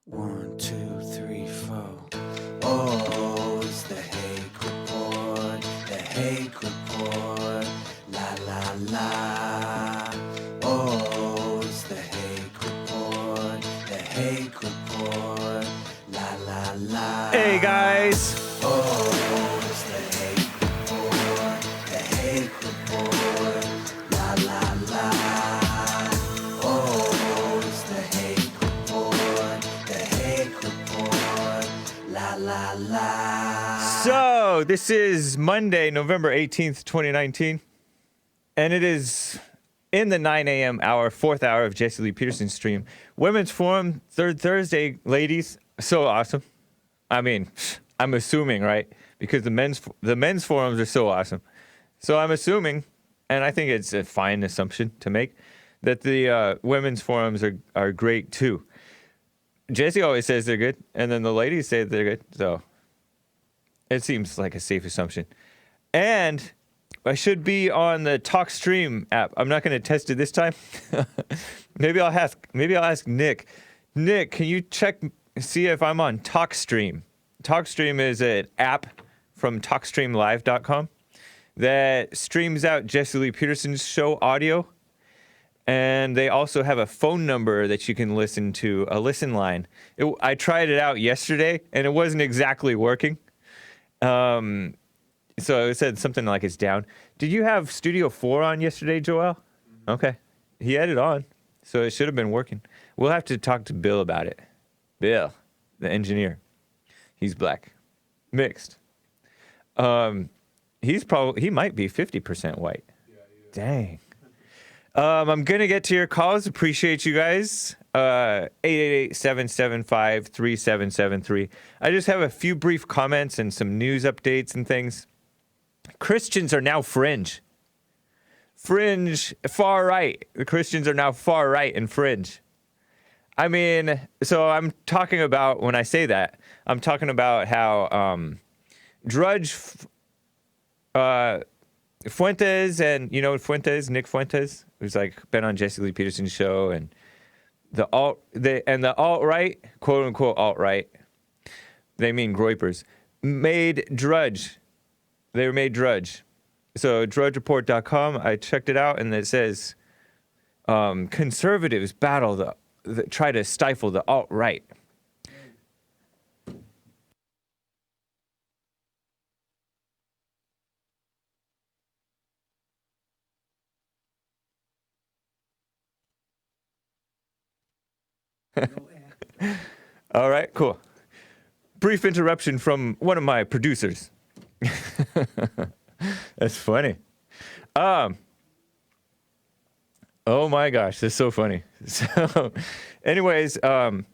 1, 2, 3, 4. Oh, it's the Hake Report, the Hake Report, la la la. Oh, it's the Hake Report, the Hake Report, la la la. Hey guys! Oh, it's the Hake Report, the Hake Report, la la la. Oh, it's the Hake Report, the Hake Report, la la la. So, this is Monday, November 18th, 2019. And it is in the 9 a.m. hour, 4th hour of Jesse Lee Peterson's stream. Women's Forum, third Thursday, ladies. So awesome. I mean, I'm assuming, right? Because the men's forums are so awesome. So I'm assuming, and I think it's a fine assumption to make, that the women's forums are great too. Jesse always says they're good, and then the ladies say they're good. So it seems like a safe assumption. And I should be on the TalkStream app. I'm not going to test it this time. Maybe I'll ask Nick. Nick, can you see if I'm on TalkStream? TalkStream is an app from TalkStreamLive.com that streams out Jesse Lee Peterson's show audio. And they also have a phone number that you can listen to, a listen line. I tried it out yesterday, and it wasn't exactly working. So it said something like it's down. Did you have Studio 4 on yesterday, Joel? Mm-hmm. Okay. He had it on, so it should have been working. We'll have to talk to Bill about it. Bill, the engineer. He's black. Mixed. He might be 50% white. Yeah. Dang. I'm going to get to your calls. Appreciate you guys. 888-775-3773. I just have a few brief comments and some news updates and things. Christians are now fringe. Fringe, far right. The Christians are now far right and fringe. I mean, so I'm talking about, when I say that, I'm talking about how Drudge, Fuentes, and you know Fuentes, Nick Fuentes, who's like been on Jesse Lee Peterson's show, and the alt-right, quote unquote alt-right, they mean Groypers, made Drudge. They were made Drudge. So drudgereport.com, I checked it out, and it says conservatives battle try to stifle the alt-right. All right, cool. Brief interruption from one of my producers. That's funny. Oh my gosh, that's so funny. So, anyways, the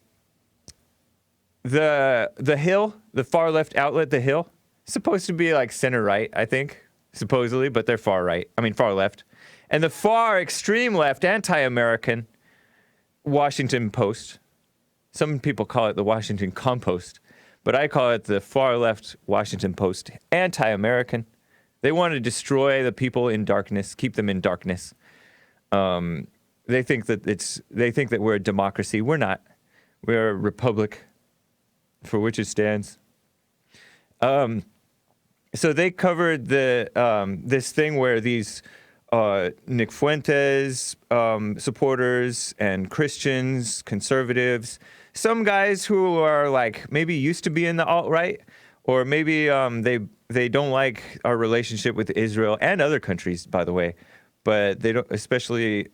Hill, the far left outlet, the Hill, supposed to be like center right, I think, supposedly, but they're far right. I mean, far left, and the far extreme left, anti-American, Washington Post. Some people call it the Washington Compost, but I call it the far left Washington Post, anti-American. They want to destroy the people in darkness, keep them in darkness. They think that we're a democracy. We're not. We're a republic for which it stands. So they covered this thing where these Nick Fuentes supporters and Christians, conservatives, some guys who are like maybe used to be in the alt-right, or maybe they don't like our relationship with Israel and other countries, by the way, but they don't especially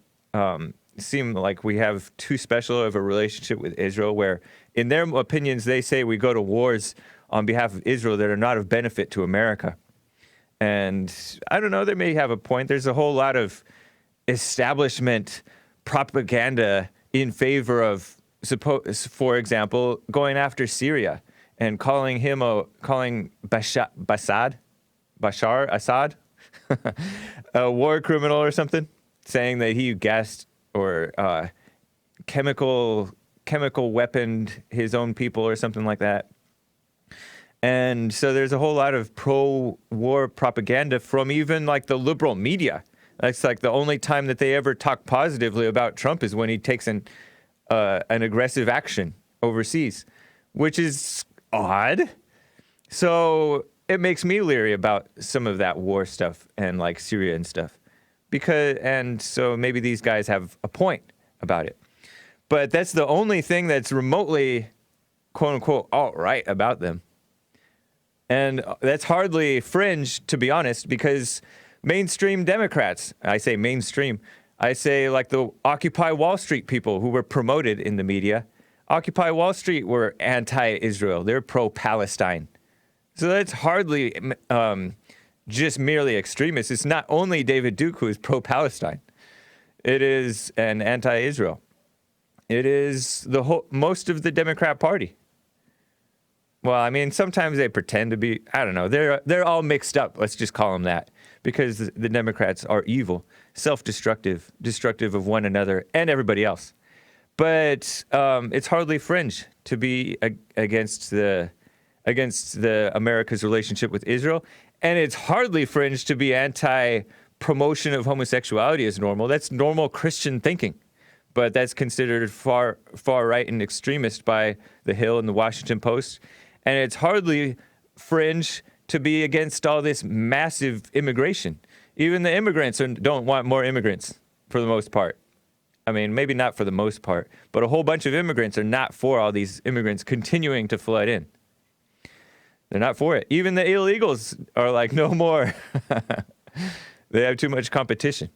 seem like we have too special of a relationship with Israel, where in their opinions they say we go to wars on behalf of Israel that are not of benefit to America. And I don't know, they may have a point. There's a whole lot of establishment propaganda in favor of, for example, going after Syria and calling Bashar Assad a war criminal or something, saying that he gassed or chemical weaponed his own people or something like that. And so there's a whole lot of pro-war propaganda from even like the liberal media. That's like the only time that they ever talk positively about Trump is when he takes an aggressive action overseas, which is odd. So it makes me leery about some of that war stuff and like Syria and stuff. So maybe these guys have a point about it. But that's the only thing that's remotely, quote unquote, alt-right about them. And that's hardly fringe, to be honest, because mainstream Democrats, I say mainstream, I say like the Occupy Wall Street people who were promoted in the media. Occupy Wall Street were anti-Israel. They're pro-Palestine. So that's hardly just merely extremists. It's not only David Duke who is pro-Palestine. It is an anti-Israel. It is most of the Democrat Party. Well, I mean, sometimes they pretend to be, I don't know, they're all mixed up. Let's just call them that. Because the Democrats are evil, self-destructive, destructive of one another and everybody else. But it's hardly fringe to be against the America's relationship with Israel. And it's hardly fringe to be anti-promotion of homosexuality as normal. That's normal Christian thinking. But that's considered far right and extremist by The Hill and the Washington Post. And it's hardly fringe to be against all this massive immigration. Even the immigrants don't want more immigrants, for the most part. I mean, maybe not for the most part, but a whole bunch of immigrants are not for all these immigrants continuing to flood in. They're not for it. Even the illegals are like, no more. They have too much competition.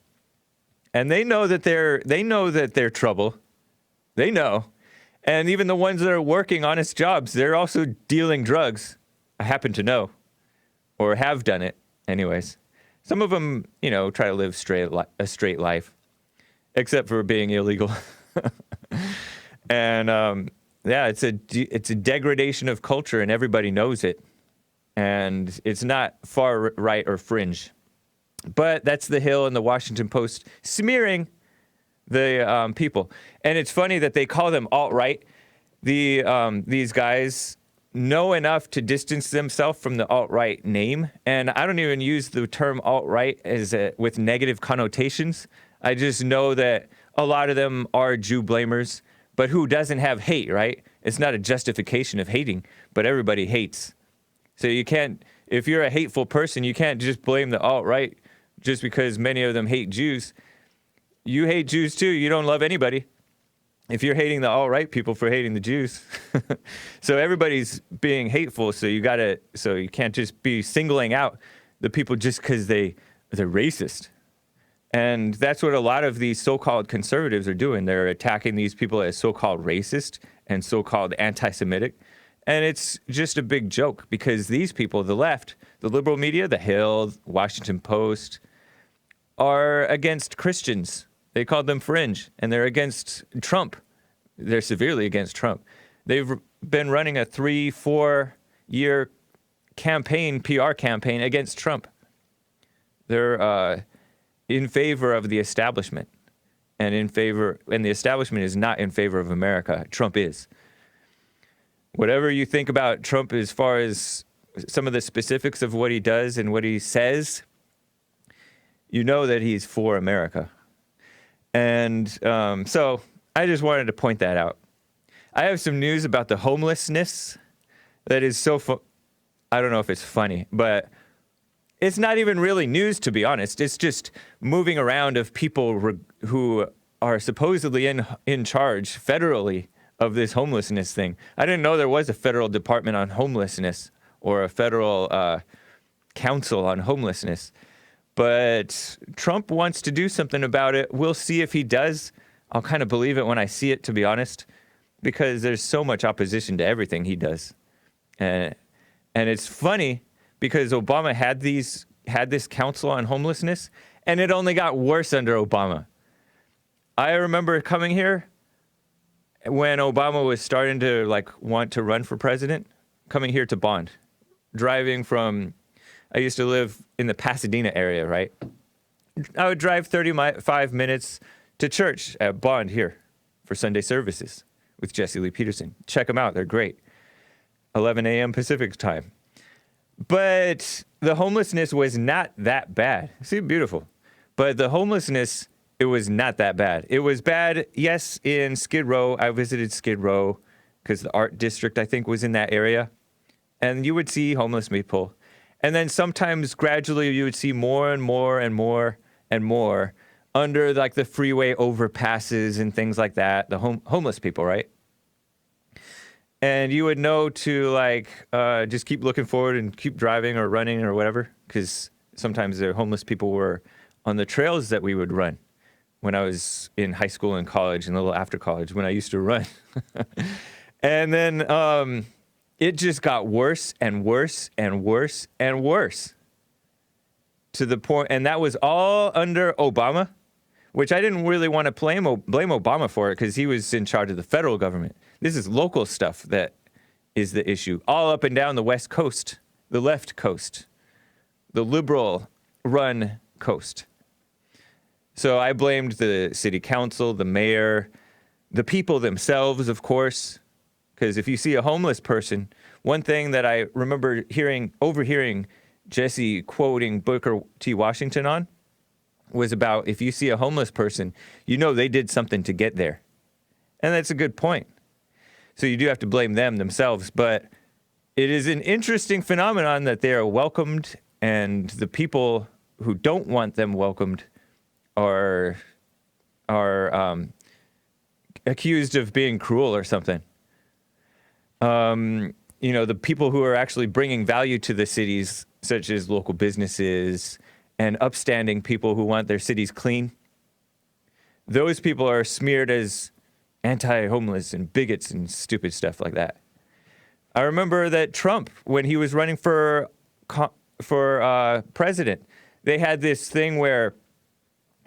And they know that they're trouble. They know. And even the ones that are working honest jobs, they're also dealing drugs. I happen to know. Or have done it, anyways. Some of them, try to live a straight life, except for being illegal. And it's a degradation of culture, and everybody knows it. And it's not far right or fringe, but that's The Hill and the Washington Post smearing the people. And it's funny that they call them alt-right. These guys know enough to distance themselves from the alt-right name. And I don't even use the term alt-right with negative connotations. I just know that a lot of them are Jew blamers, but who doesn't have hate, right? It's not a justification of hating, but everybody hates. So you can't, if you're a hateful person, you can't just blame the alt-right just because many of them hate Jews. You hate Jews too. You don't love anybody. If you're hating the alt-right people for hating the Jews. So everybody's being hateful, so you can't just be singling out the people just because they're racist. And that's what a lot of these so-called conservatives are doing. They're attacking these people as so-called racist and so-called anti-Semitic. And it's just a big joke because these people, the left, the liberal media, The Hill, Washington Post, are against Christians. They called them fringe, and they're against Trump. They're severely against Trump. They've been running a 3-4 year PR campaign against Trump. They're in favor of the establishment, and the establishment is not in favor of America. Trump is. Whatever you think about Trump as far as some of the specifics of what he does and what he says, you know that he's for America. And so I just wanted to point that out. I have some news about the homelessness that is I don't know if it's funny, but it's not even really news, to be honest. It's just moving around of people who are supposedly in charge federally of this homelessness thing. I didn't know there was a federal department on homelessness or a federal council on homelessness. But Trump wants to do something about it. We'll see if he does. I'll kind of believe it when I see it, to be honest, because there's so much opposition to everything he does. And it's funny because Obama had this council on homelessness, and it only got worse under Obama. I remember coming here when Obama was starting to want to run for president, coming here to Bond, driving from, I used to live in the Pasadena area, right? I would drive 35 minutes to church at Bond here for Sunday services with Jesse Lee Peterson. Check them out. They're great. 11 a.m. Pacific time. But the homelessness was not that bad. See, beautiful. But the homelessness, it was not that bad. It was bad, yes, in Skid Row. I visited Skid Row because the art district, I think, was in that area. And you would see homeless people. And then sometimes gradually you would see more and more and more and more under like the freeway overpasses and things like that, the homeless people, right? And you would know to like just keep looking forward and keep driving or running or whatever, because sometimes the homeless people were on the trails that we would run when I was in high school and college and a little after college when I used to run. And then it just got worse and worse and worse and worse to the point, and that was all under Obama, which I didn't really want to blame Obama for it because he was in charge of the federal government. This is local stuff that is the issue. All up and down the West Coast, the left coast, the liberal-run coast. So I blamed the city council, the mayor, the people themselves, of course, because if you see a homeless person, one thing that I remember overhearing Jesse quoting Booker T. Washington on was about if you see a homeless person, you know they did something to get there. And that's a good point. So you do have to blame them themselves, but it is an interesting phenomenon that they are welcomed, and the people who don't want them welcomed are accused of being cruel or something. You know, the people who are actually bringing value to the cities, such as local businesses and upstanding people who want their cities clean, those people are smeared as anti-homeless and bigots and stupid stuff like that. I remember that Trump, when he was running for president, they had this thing where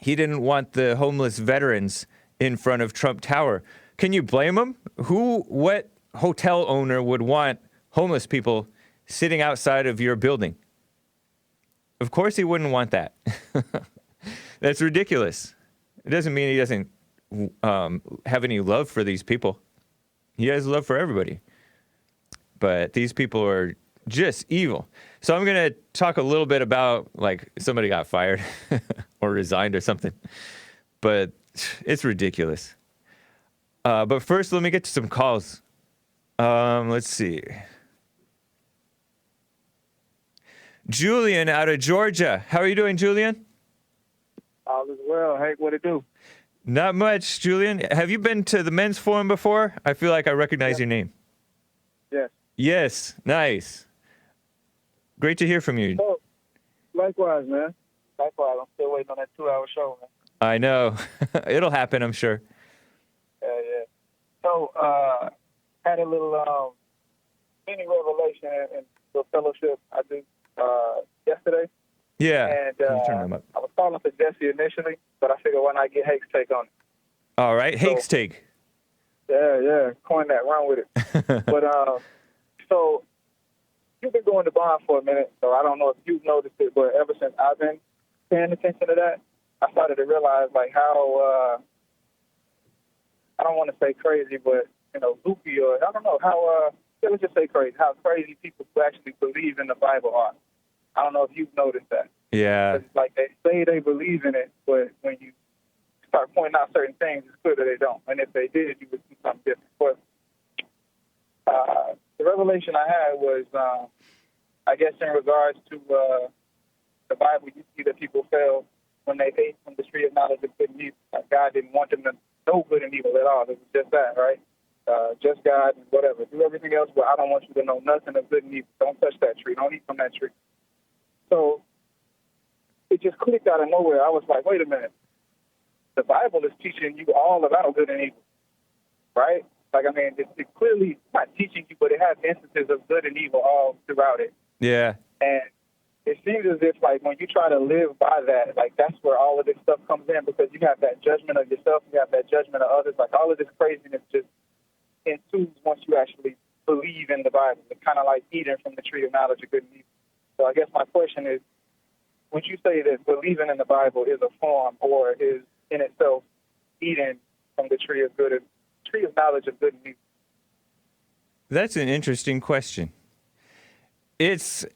he didn't want the homeless veterans in front of Trump Tower. Can you blame him? What hotel owner would want homeless people sitting outside of your building? Of course he wouldn't want that. That's ridiculous. It doesn't mean he doesn't have any love for these people. He has love for everybody. But these people are just evil. So I'm going to talk a little bit about, like, somebody got fired or resigned or something. But it's ridiculous. But first, let me get to some calls. Let's see. Julian out of Georgia. How are you doing, Julian? All is well. Hake, what it do? Not much, Julian. Have you been to the men's forum before? I feel like I recognize your name. Yes. Yes. Nice. Great to hear from you. Oh, likewise, man. Likewise. I'm still waiting on that 2-hour show, man. I know. It'll happen, I'm sure. Yeah. So, had a little mini revelation in the fellowship I did yesterday. Yeah. And turn them up. I was calling for Jesse initially, but I figured why not get Hake's take on it. All right. Hake's take. Yeah. Coin that, run with it. But, so, you've been going to bond for a minute, so I don't know if you've noticed it, but ever since I've been paying attention to that, I started to realize, like, how, I don't want to say crazy, but, you know, goofy, or I don't know, how, let's just say crazy, how crazy people who actually believe in the Bible are. I don't know if you've noticed that. Yeah. It's like they say they believe in it, but when you start pointing out certain things, it's clear that they don't. And if they did, you would see something different. But the revelation I had was, I guess, in regards to the Bible, you see that people fell when they ate from the tree of knowledge of good and evil. Like God didn't want them to know good and evil at all. It was just that, right? Just God and whatever. Do everything else, but I don't want you to know nothing of good and evil. Don't touch that tree. Don't eat from that tree. So it just clicked out of nowhere. I was like, wait a minute. The Bible is teaching you all about good and evil, right? Like, I mean, it clearly not teaching you, but it has instances of good and evil all throughout it. Yeah. And it seems as if, like, when you try to live by that, like, that's where all of this stuff comes in, because you have that judgment of yourself, you have that judgment of others. Like, all of this craziness just ensues once you actually believe in the Bible. It's kind of like eating from the tree of knowledge of good and evil. So I guess my question is, would you say that believing in the Bible is a form, or is in itself eating from the tree of knowledge of good and evil? That's an interesting question. It's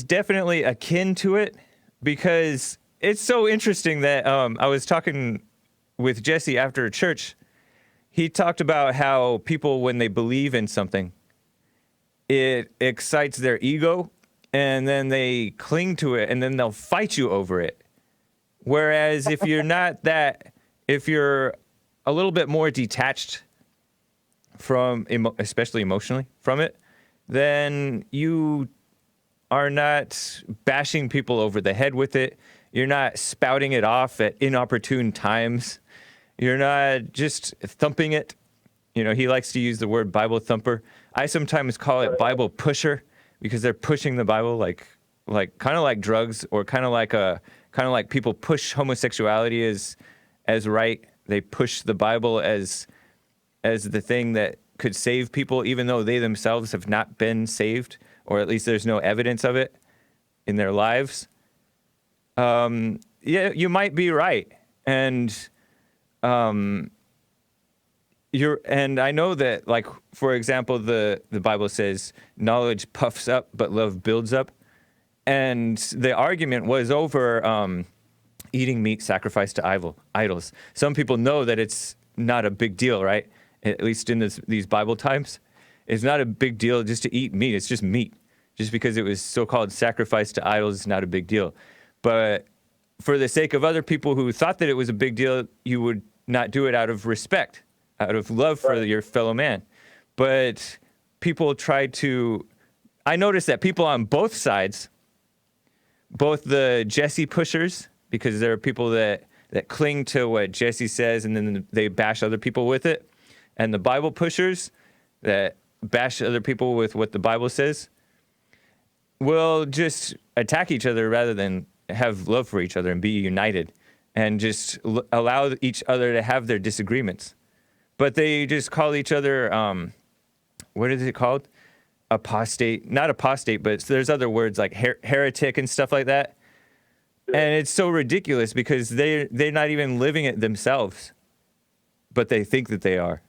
definitely akin to it, because it's so interesting that I was talking with Jesse after church. he talked about how people, when they believe in something, it excites their ego, and then they cling to it, and then they'll fight you over it. Whereas if you're not that, if you're a little bit more detached from, especially emotionally, from it, then you are not bashing people over the head with it. You're not spouting it off at inopportune times. You're not just thumping it. You know, he likes to use the word Bible thumper. I sometimes call it Bible pusher because they're pushing the Bible like kind of like drugs, or kind of like people push homosexuality as right. They push the Bible as the thing that could save people, even though they themselves have not been saved, or at least there's no evidence of it in their lives. Yeah, you might be right. And and I know that, like, for example, the Bible says knowledge puffs up, but love builds up. And the argument was over eating meat sacrificed to idols. Some people know that it's not a big deal, right? At least in these Bible times. It's not a big deal just to eat meat. It's just meat. Just because it was so-called sacrificed to idols, it's not a big deal. But for the sake of other people who thought that it was a big deal, you would not do it out of respect, out of love for your fellow man. But people try to... I noticed that people on both sides, both the Jesse pushers, because there are people that cling to what Jesse says and then they bash other people with it, and the Bible pushers that bash other people with what the Bible says, will just attack each other rather than have love for each other and be united and just allow each other to have their disagreements. But they just call each other, what is it called? Apostate. Not apostate, but there's other words like heretic and stuff like that. And it's so ridiculous because they're not even living it themselves, but they think that they are.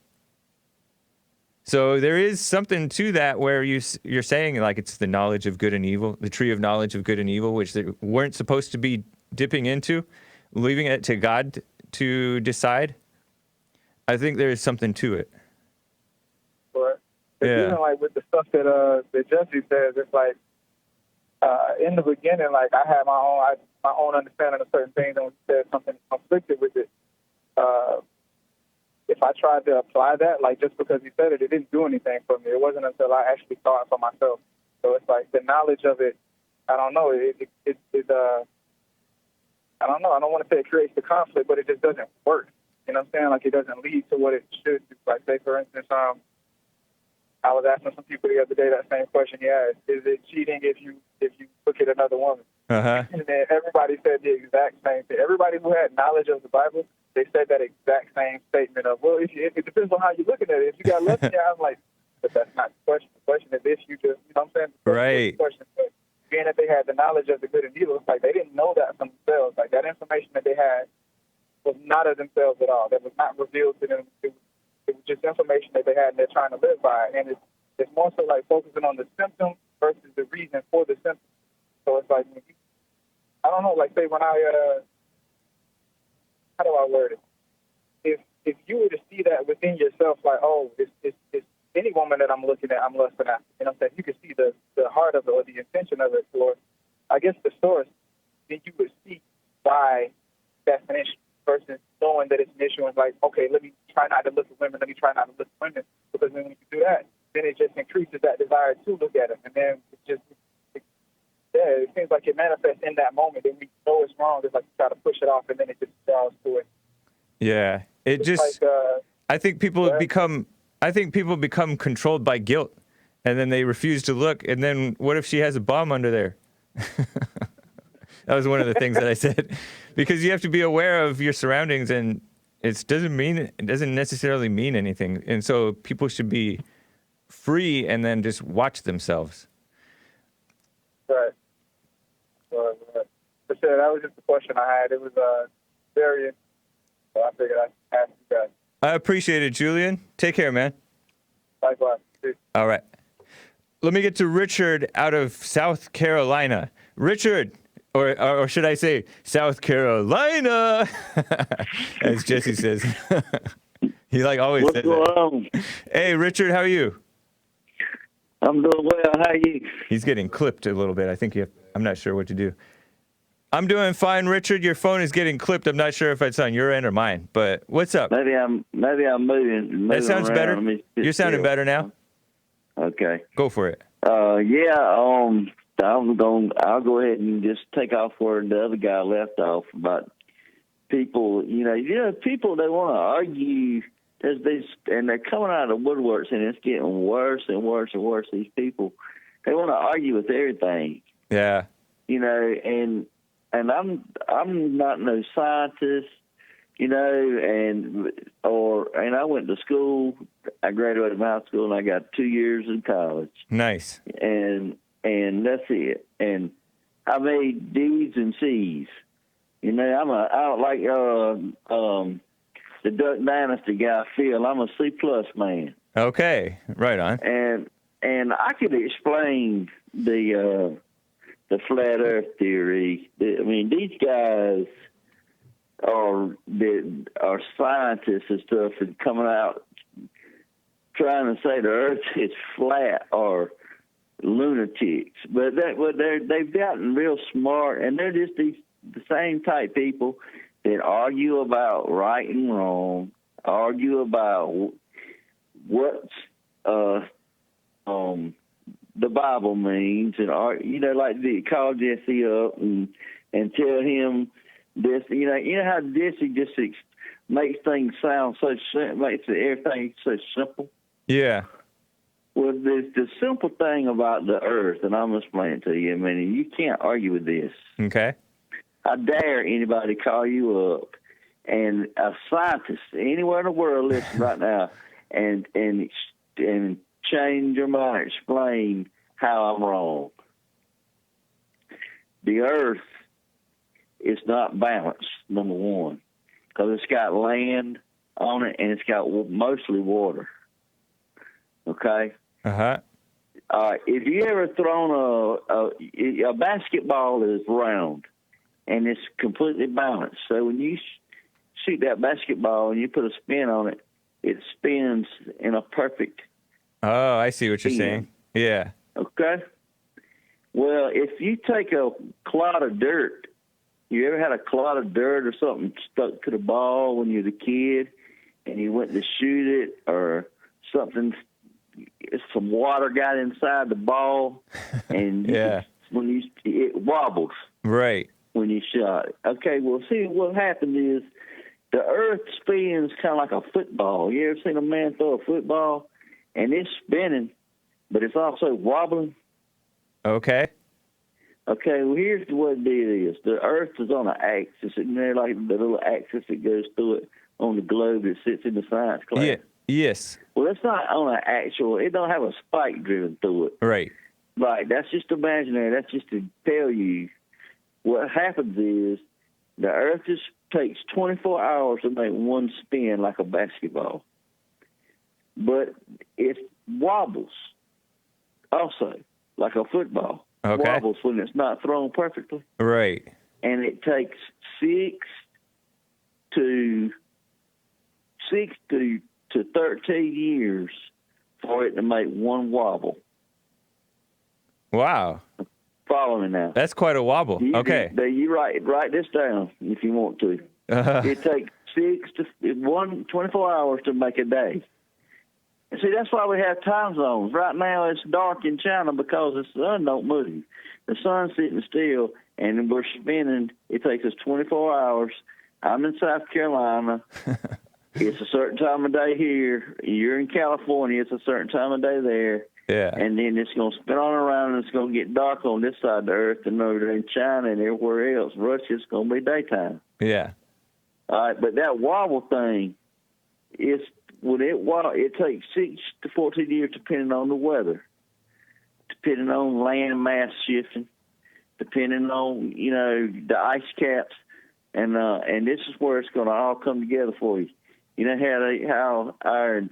So there is something to that where you're saying, like, it's the knowledge of good and evil, the tree of knowledge of good and evil, which they weren't supposed to be dipping into, leaving it to God to decide. I think there is something to it. But Yeah. even like with the stuff that Jesse says, it's like in the beginning, like I had my own understanding of certain things, and when he said something conflicted with it, if I tried to apply that, like just because he said it, it didn't do anything for me. It wasn't until I actually saw it for myself. So it's like the knowledge of it, I don't know. I don't know. I don't want to say it creates the conflict, but it just doesn't work. You know what I'm saying? Like it doesn't lead to what it should do. Like say, for instance, I was asking some people the other day that same question he asked: is it cheating if you look at another woman? Uh-huh. And then everybody said the exact same thing. Everybody who had knowledge of the Bible, they said that exact same statement of, well, it depends on how you're looking at it. If you got lust in your eyes, I'm like, but that's not the question. The question is if you just, you know what I'm saying? Right. The question is, being that they had the knowledge of the good and evil, it's like they didn't know that from themselves. Like that information that they had was not of themselves at all. That was not revealed to them. It was just information that they had and they're trying to live by. And it's more so like focusing on the symptom versus the reason for the symptom. So it's like, I don't know, like say when how do I word it? If you were to see that within yourself, like, oh, it's any woman that I'm looking at, I'm lusting after. You know what I'm saying? You can see the heart of it or the intention of it, or I guess the source, then you would see why that's an issue versus knowing that it's an issue and like, okay, let me try not to look at women, let me try not to look at women, because then when you do that, then it just increases that desire to look at them. And then it seems like it manifests in that moment, and we know it's wrong. It's like you try to push it off, and then it just draws to it. Yeah, it just. Like, I think people become controlled by guilt, and then they refuse to look. And then what if she has a bomb under there? That was one of the things that I said, because you have to be aware of your surroundings, and it doesn't necessarily mean anything. And so people should be free and then just watch themselves. Right. But yeah, that was just the question I had. It was very. So I figured I'd ask you guys. I appreciate it, Julian. Take care, man. Likewise. Peace. All right. Let me get to Richard out of South Carolina. Richard, or should I say South Carolina, as Jesse says. He like always What's says going that. on? Hey, Richard, how are you? I'm doing well. How are you? He's getting clipped a little bit. I think I'm not sure what to do. I'm doing fine, Richard. Your phone is getting clipped. I'm not sure if it's on your end or mine, but what's up? Maybe I'm moving That sounds around. better. Let me sit You're sounding still. better now. Okay. Go for it. I'll go ahead and just take off where the other guy left off about people. People they want to argue. And they're coming out of the woodworks, and it's getting worse and worse and worse. These people, they want to argue with everything. Yeah. And I'm not no scientist, and I went to school. I graduated from high school, and I got 2 years in college. Nice. And that's it. And I made D's and C's. I don't like the Duck Dynasty guy Phil. I'm a C+ man. Okay. Right on. And I could explain the flat Earth theory. These guys are scientists and stuff, and coming out trying to say the Earth is flat or lunatics. But they've gotten real smart, and they're just the same type people that argue about right and wrong, argue about what's the Bible means, and like they call Jesse up and tell him this. How Jesse just makes things sound makes everything so simple. Yeah. Well, there's the simple thing about the Earth, and I'm going to explain it to you. You can't argue with this. Okay. I dare anybody call you up, and a scientist anywhere in the world listen right now, and change your mind, explain how I'm wrong. The Earth is not balanced, number one, because it's got land on it, and it's got mostly water. Okay? Uh-huh. If you ever thrown a basketball is round, and it's completely balanced. So when you shoot that basketball and you put a spin on it, it spins in a perfect Oh, I see what you're saying. Yeah. Okay? Well, if you take a clod of dirt, you ever had a clod of dirt or something stuck to the ball when you were a kid and you went to shoot it, or something, some water got inside the ball and it wobbles. Right. When you shot it. Okay, well, see, what happened is the Earth spins kind of like a football. You ever seen a man throw a football? And it's spinning, but it's also wobbling. Okay. Okay, well, here's what the deal is. The Earth is on an axis, and they're like the little axis that goes through it on the globe that sits in the science class. Yeah. Yes. Well, it's not on an actual, it don't have a spike driven through it. Right. Right, that's just imaginary. That's just to tell you what happens is the Earth just takes 24 hours to make one spin like a basketball. But it wobbles also like a football. Okay. Wobbles when it's not thrown perfectly. Right. And it takes 6 to 13 years for it to make one wobble. Wow. Follow me now. That's quite a wobble. Okay. You write this down if you want to. It takes 24 hours to make a day. And see, that's why we have time zones. Right now it's dark in China because the sun don't move. The sun's sitting still, and we're spinning. It takes us 24 hours. I'm in South Carolina. It's a certain time of day here. You're in California. It's a certain time of day there. Yeah. And then it's going to spin on around, and it's going to get dark on this side of the earth, and over in China and everywhere else. Russia, it's going to be daytime. Yeah. All right, but that wobble thing is when it takes 6 to 14 years depending on the weather, depending on land mass shifting, depending on the ice caps, and this is where it's going to all come together for you. You know how our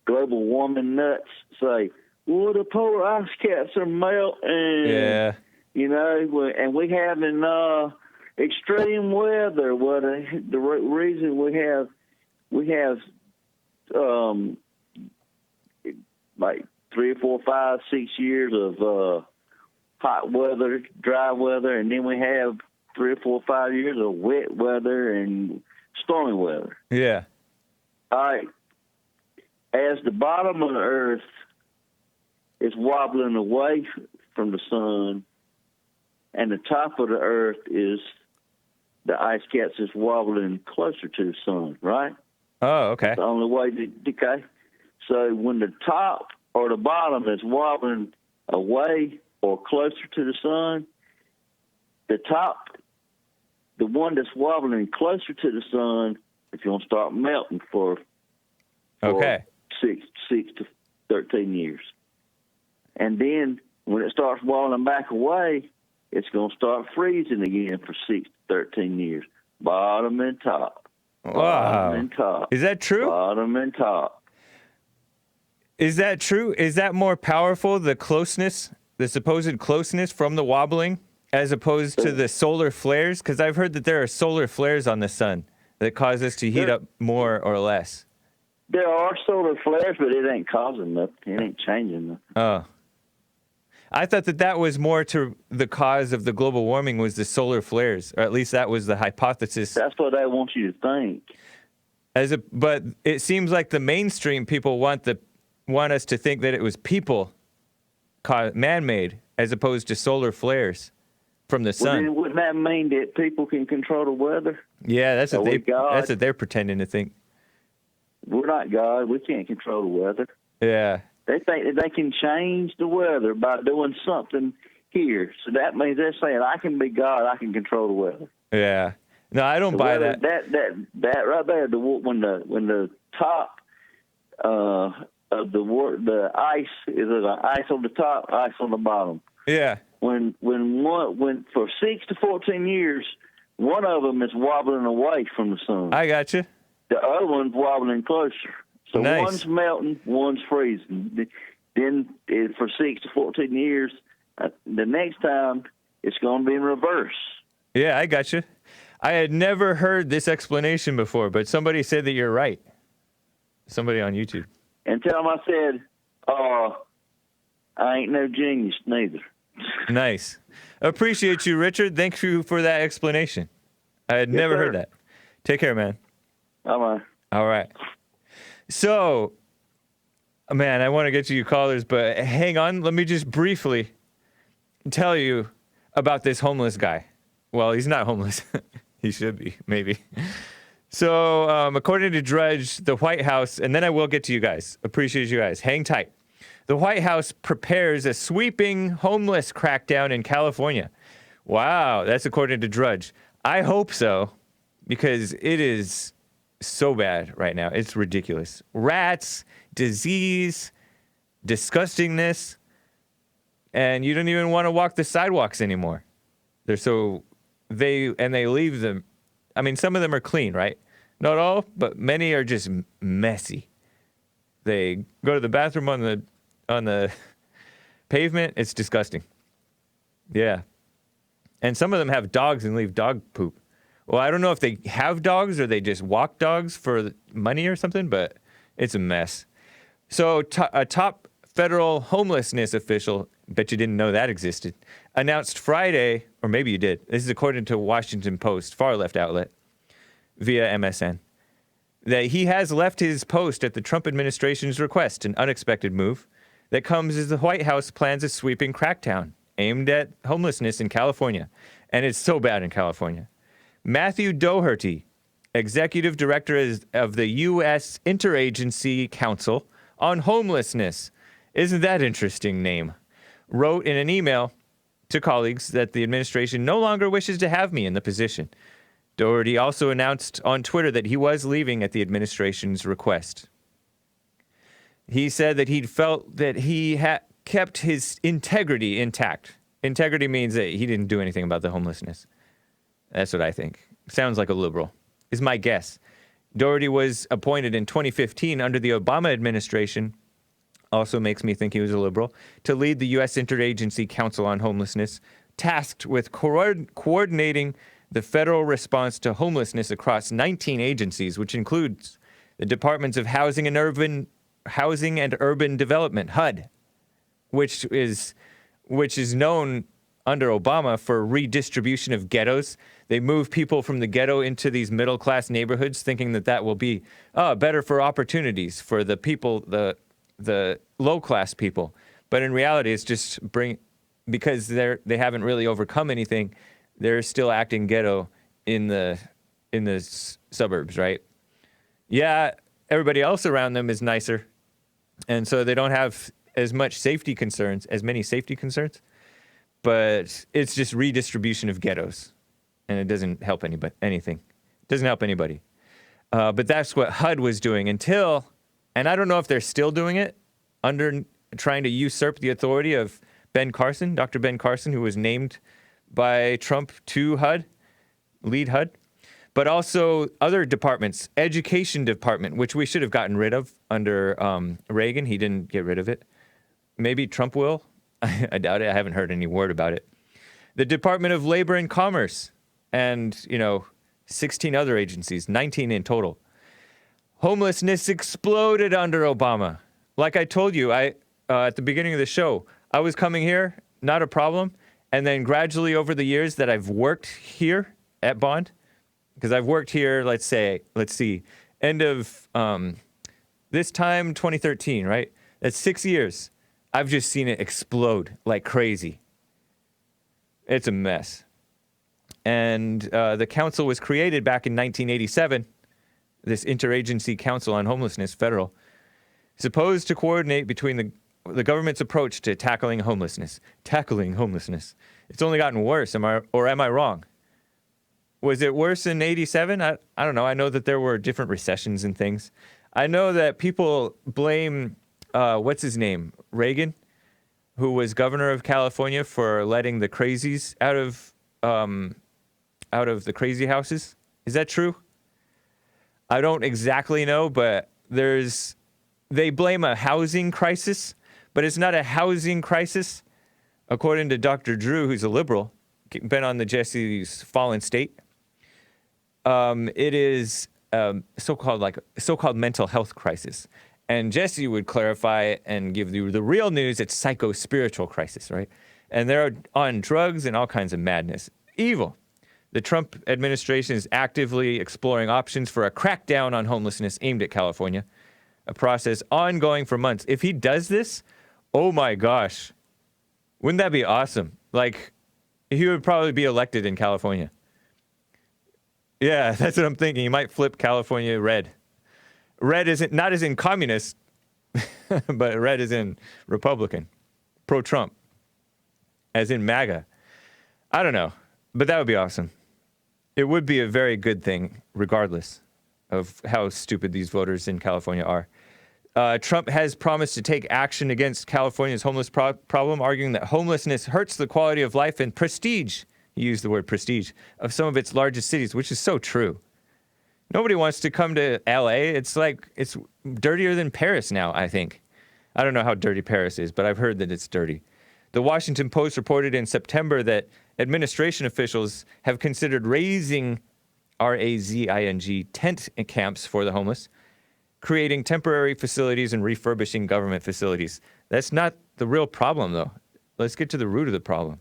global warming nuts say, well, the polar ice caps are melting. Yeah. And we having extreme weather. Well, the reason we have like 3 or 4, 5, 6 years of hot weather, dry weather, and then we have 3 or 4, 5 years of wet weather and stormy weather. Yeah. All right. As the bottom of the earth is wobbling away from the sun, and the top of the earth is the ice caps is wobbling closer to the sun, right? Oh, okay. That's the only way to decay. So when the top or the bottom is wobbling away or closer to the sun, the one that's wobbling closer to the sun is going to start melting for Okay. 6 to 13 years. And then when it starts wobbling back away, it's going to start freezing again for 6 to 13 years. Bottom and top. Wow. Bottom and top. Is that true? Bottom and top. Is that true? Is that more powerful, the closeness, the supposed closeness from the wobbling, as opposed to the solar flares? Because I've heard that there are solar flares on the sun that cause us to heat up more or less. There are solar flares, but it ain't causing nothing. It ain't changing nothing. Oh. I thought that was more to the cause of the global warming was the solar flares, or at least that was the hypothesis. That's what they want you to think. But it seems like the mainstream people want us to think that it was people man-made as opposed to solar flares from the sun. Well, then wouldn't that mean that people can control the weather? Yeah, that's what God? that's what they're pretending to think. We're not God. We can't control the weather. Yeah. They think that they can change the weather by doing something here. So that means they're saying, I can be God. I can control the weather. Yeah. No, I don't buy that. That right there. When the top of the ice is ice on the top, ice on the bottom. Yeah. When for 6 to 14 years, one of them is wobbling away from the sun. I got you. The other one's wobbling closer. So Nice. One's melting, one's freezing. Then for 6 to 14 years, the next time it's going to be in reverse. Yeah, I got you. I had never heard this explanation before, but somebody said that you're right. Somebody on YouTube. And tell them I said, I ain't no genius neither. Nice. Appreciate you, Richard. Thank you for that explanation. I had never heard that. Take care, man. Bye-bye. All right. So, man, I want to get to you callers, but hang on. Let me just briefly tell you about this homeless guy. Well, he's not homeless. He should be, maybe. So, according to Drudge, the White House, and then I will get to you guys. Appreciate you guys. Hang tight. The White House prepares a sweeping homeless crackdown in California. Wow, that's according to Drudge. I hope so, because it is so bad right now. It's ridiculous. Rats, disease, disgustingness, and you don't even want to walk the sidewalks anymore. They leave them. I mean, some of them are clean, right? Not all, but many are just messy. They go to the bathroom on the pavement. It's disgusting. Yeah. And some of them have dogs and leave dog poop. Well, I don't know if they have dogs or they just walk dogs for money or something, but it's a mess. So a top federal homelessness official, bet you didn't know that existed, announced Friday, or maybe you did, this is according to Washington Post, far left outlet, via MSN, that he has left his post at the Trump administration's request, an unexpected move that comes as the White House plans a sweeping crackdown aimed at homelessness in California. And it's so bad in California. Matthew Doherty, executive director of the U.S. Interagency Council on Homelessness, isn't that interesting name, wrote in an email to colleagues that the administration no longer wishes to have me in the position. Doherty also announced on Twitter that he was leaving at the administration's request. He said that he'd felt that he had kept his integrity intact. Integrity means that he didn't do anything about the homelessness. That's what I think. Sounds like a liberal, is my guess. Doherty was appointed in 2015 under the Obama administration, also makes me think he was a liberal, to lead the U.S. Interagency Council on Homelessness, tasked with coordinating the federal response to homelessness across 19 agencies, which includes the Departments of Housing and Urban Development, HUD, which is known under Obama for redistribution of ghettos. They move people from the ghetto into these middle-class neighborhoods, thinking that will be better for opportunities for the people, the low-class people. But in reality, it's just because they haven't really overcome anything. They're still acting ghetto in the suburbs, right? Yeah, everybody else around them is nicer, and so they don't have as many safety concerns, but it's just redistribution of ghettos, and it doesn't help anything. It doesn't help anybody. But that's what HUD was doing until, and I don't know if they're still doing it, under trying to usurp the authority of Dr. Ben Carson, who was named by Trump to lead HUD. But also other departments, education department, which we should have gotten rid of under Reagan. He didn't get rid of it. Maybe Trump will. I doubt it. I haven't heard any word about it. The Department of Labor and Commerce and, 16 other agencies, 19 in total. Homelessness exploded under Obama. Like I told you, at the beginning of the show, I was coming here, not a problem. And then gradually over the years that I've worked here at Bond, because I've worked here, let's see, end of this time, 2013, right? That's 6 years. I've just seen it explode like crazy. It's a mess. And the council was created back in 1987, this Interagency Council on Homelessness, federal, supposed to coordinate between the government's approach to tackling homelessness. It's only gotten worse, am I wrong? Was it worse in 87? I don't know. I know that there were different recessions and things. I know that people blame, what's his name? Reagan, who was governor of California, for letting the crazies out of the crazy houses. Is that true? I don't exactly know, but they blame a housing crisis, but it's not a housing crisis, according to Dr. Drew, who's a liberal, been on the Jesse's Fallen State. It is so-called mental health crisis. And Jesse would clarify and give you the real news. It's psycho-spiritual crisis, right? And they're on drugs and all kinds of madness. Evil. The Trump administration is actively exploring options for a crackdown on homelessness aimed at California, a process ongoing for months. If he does this, oh my gosh, wouldn't that be awesome? Like, he would probably be elected in California. Yeah, that's what I'm thinking. He might flip California red. Red isn't, not as in communist, but red is in Republican, pro-Trump, as in MAGA. I don't know, but that would be awesome. It would be a very good thing, regardless of how stupid these voters in California are. Trump has promised to take action against California's homeless problem, arguing that homelessness hurts the quality of life and prestige, he used the word prestige, of some of its largest cities, which is so true. Nobody wants to come to LA. It's dirtier than Paris now, I think. I don't know how dirty Paris is, but I've heard that it's dirty. The Washington Post reported in September that administration officials have considered raising R-A-Z-I-N-G tent camps for the homeless, creating temporary facilities and refurbishing government facilities. That's not the real problem, though. Let's get to the root of the problem.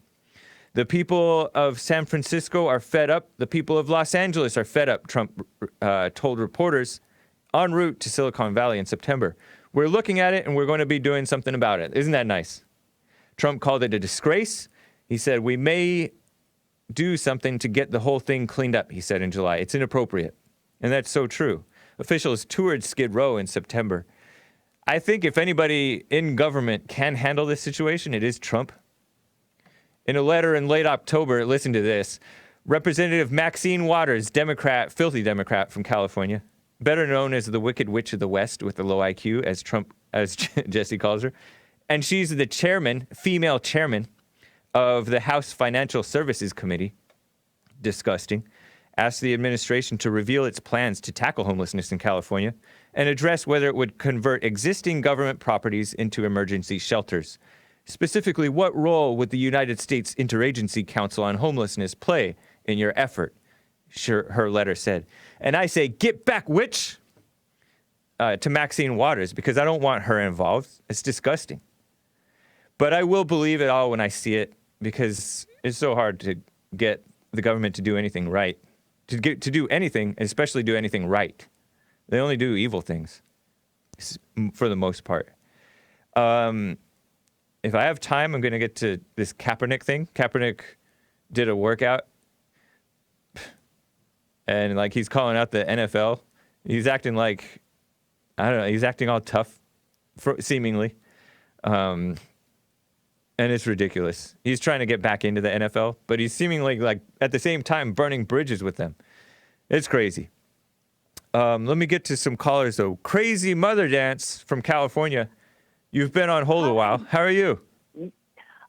The people of San Francisco are fed up. The people of Los Angeles are fed up, Trump told reporters en route to Silicon Valley in September. We're looking at it, and we're going to be doing something about it. Isn't that nice? Trump called it a disgrace. He said, we may do something to get the whole thing cleaned up, he said in July. It's inappropriate. And that's so true. Officials toured Skid Row in September. I think if anybody in government can handle this situation, it is Trump. In a letter in late October, listen to this, Representative Maxine Waters, Democrat, filthy Democrat from California, better known as the Wicked Witch of the West with the low IQ, as Jesse calls her, and she's the chairman, female chairman, of the House Financial Services Committee, disgusting, asked the administration to reveal its plans to tackle homelessness in California and address whether it would convert existing government properties into emergency shelters. Specifically, what role would the United States Interagency Council on Homelessness play in your effort? Her letter said. And I say, get back, witch! to Maxine Waters because I don't want her involved. It's disgusting. But I will believe it all when I see it because it's so hard to get the government to do anything right. To do anything, especially do anything right. They only do evil things for the most part. If I have time, I'm going to get to this Kaepernick thing. Kaepernick did a workout and like he's calling out the NFL. He's acting like, I don't know, he's acting all tough, seemingly. And it's ridiculous. He's trying to get back into the NFL, but he's seemingly like at the same time burning bridges with them. It's crazy. Let me get to some callers though. Crazy Mother Dance from California. You've been on hold a while. How are you?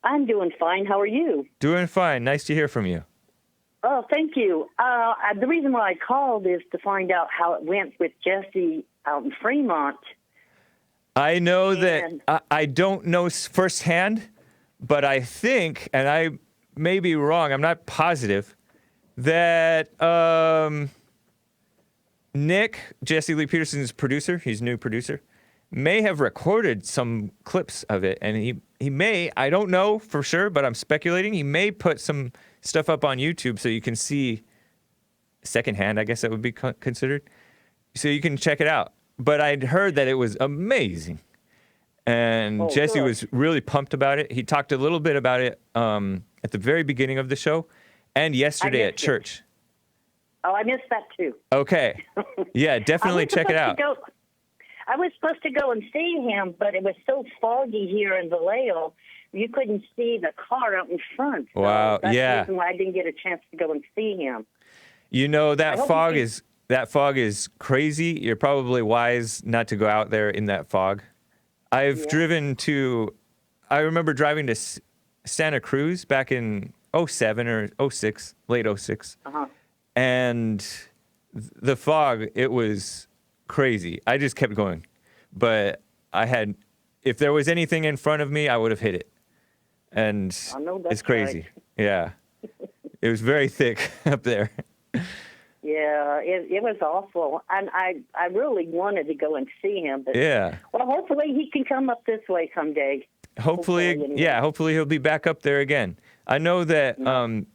I'm doing fine. How are you? Doing fine. Nice to hear from you. Oh, thank you. The reason why I called is to find out how it went with Jesse out in Fremont. I know that I don't know firsthand, but I think, and I may be wrong, I'm not positive, that Nick, Jesse Lee Peterson's producer, he's a new producer, may have recorded some clips of it. And he may, I don't know for sure, but I'm speculating, he may put some stuff up on YouTube so you can see secondhand, I guess that would be considered. So you can check it out. But I'd heard that it was amazing. And Jesse was really pumped about it. He talked a little bit about it at the very beginning of the show and yesterday at church. Oh, I missed that too. Okay. Yeah, definitely check it out. I was supposed to go and see him, but it was so foggy here in Vallejo, you couldn't see the car out in front. So wow, that's yeah. the reason why I didn't get a chance to go and see him. You know, that fog is crazy. You're probably wise not to go out there in that fog. I've driven to, I remember driving to Santa Cruz back in 07 or 06, late 06. Uh-huh. And the fog, it was crazy. I just kept going. But if there was anything in front of me, I would have hit it. And it's crazy. Right. Yeah. It was very thick up there. Yeah, it was awful. And I really wanted to go and see him. But, yeah. Well, hopefully he can come up this way someday. Hopefully he'll be back up there again. I know that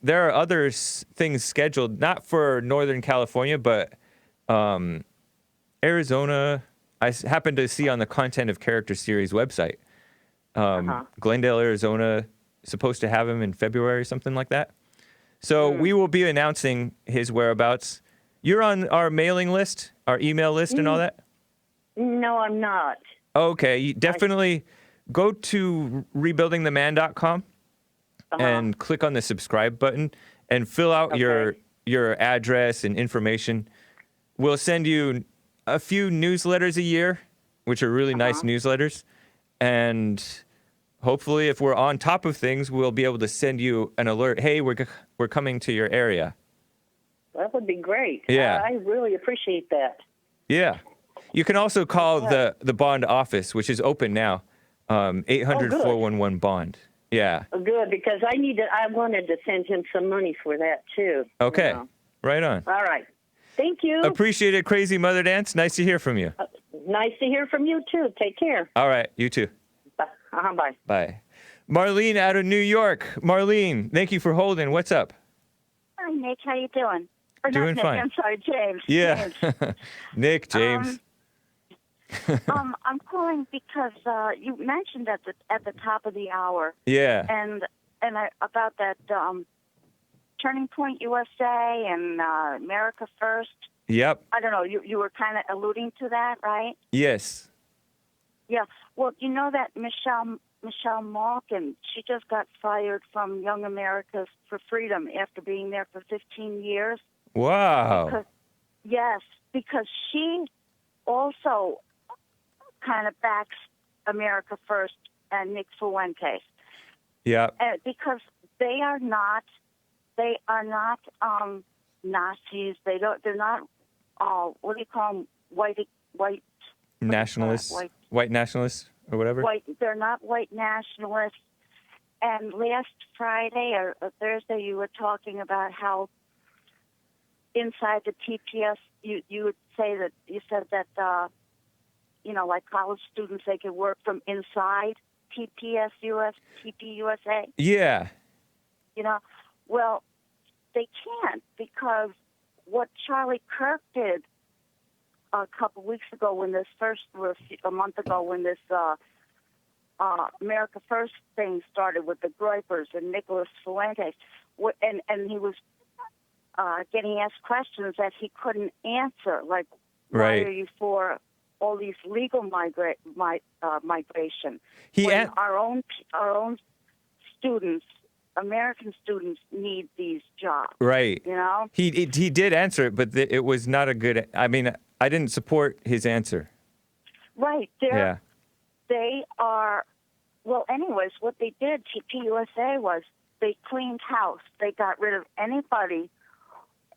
there are other things scheduled, not for Northern California, but Arizona. I happened to see on the Content of Character series website, Glendale, Arizona, supposed to have him in February or something like that. So we will be announcing his whereabouts. You're on our mailing list, our email list and all that? No, I'm not. Okay, you definitely go to rebuildingtheman.com and click on the subscribe button and fill out your address and information. We'll send you a few newsletters a year, which are really nice newsletters. And hopefully, if we're on top of things, we'll be able to send you an alert. Hey, we're coming to your area. That would be great. Yeah. I really appreciate that. Yeah. You can also call the bond office, which is open now, 800-411-BOND. Yeah. Oh, good, because I wanted to send him some money for that, too. Okay. Right on. All right. Thank you. Appreciate it, Crazy Mother Dance. Nice to hear from you. Nice to hear from you, too. Take care. All right. You too. Bye. Bye. Marlene out of New York. Marlene, thank you for holding. What's up? Hi, Nick. How you doing? Or doing not Nick, fine. I'm sorry, James. Yeah. James. Nick, James. I'm calling because you mentioned at the top of the hour. Yeah. And about that Turning Point USA and America First. Yep. I don't know. You were kind of alluding to that, right? Yes. Yeah. Well, you know that Michelle Malkin, she just got fired from Young Americans for Freedom after being there for 15 years. Wow. Because she also kind of backs America First and Nick Fuentes. Yeah. Because they are not Nazis. They're not what do you call them? White Nationalists. White nationalists or whatever. They're not white nationalists. And last Friday or Thursday, you were talking about how inside the TPS, you would say that you said that like college students, they could work from inside TPUSA. Yeah. Well, they can't, because what Charlie Kirk did a couple weeks ago, a month ago, when this America First thing started with the Groypers and Nicholas Fuentes, and he was getting asked questions that he couldn't answer, like, why are you for all these legal migration? Our own students, American students, need these jobs. Right. He did answer it, but it was not a good. I mean, I didn't support his answer. Right. They are. Well, anyways, what they did, TPUSA, was they cleaned house. They got rid of anybody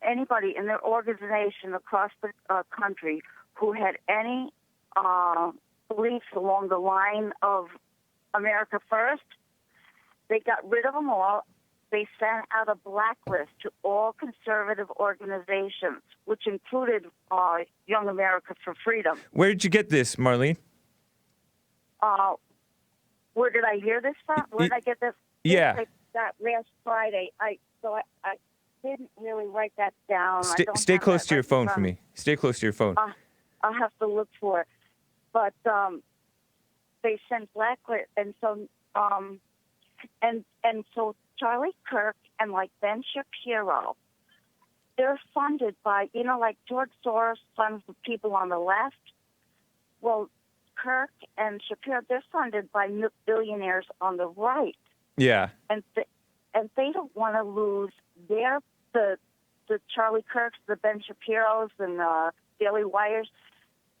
in their organization across the country who had any beliefs along the line of America First. They got rid of them all. They sent out a blacklist to all conservative organizations, which included Young America for Freedom. Where did you get this, Marlene? Where did I hear this from? Where did I get this? Yeah. That last Friday. I didn't really write that down. Stay close to your phone for me. Stay close to your phone. I'll have to look for it. But they sent blacklist, and so and so Charlie Kirk and like Ben Shapiro, they're funded by, like George Soros funds the people on the left. Well, Kirk and Shapiro, they're funded by billionaires on the right. Yeah. And they don't want to lose the Charlie Kirks, the Ben Shapiros, and the Daily Wires.